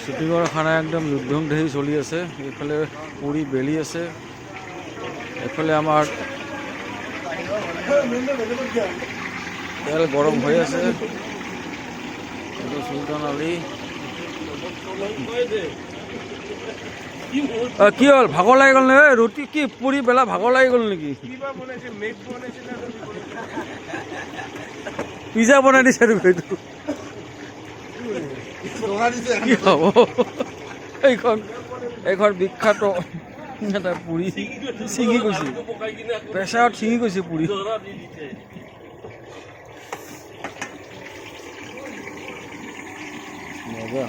শ্বুটিঙৰ খানা একদম যুদ্ধম ধৰি চলি আছে। এইফালে পুৰি বেলি আছে, এইফালে আমাৰ তেল গৰম হৈ আছে। চুলতান আলী কি হ'ল? ভাগৰ লাগি গ'ল নে? ৰুটি কি পুৰি বেলা ভাগৰ লাগি গ'ল নেকি? পিজ্জা বনাই দিছে এইটো কি হ'ব? এইখন বিখ্যাত এটা পুৰি ছিঙি গৈছে, প্ৰেছাৰত ছিঙি গৈছে পুৰি। মজা।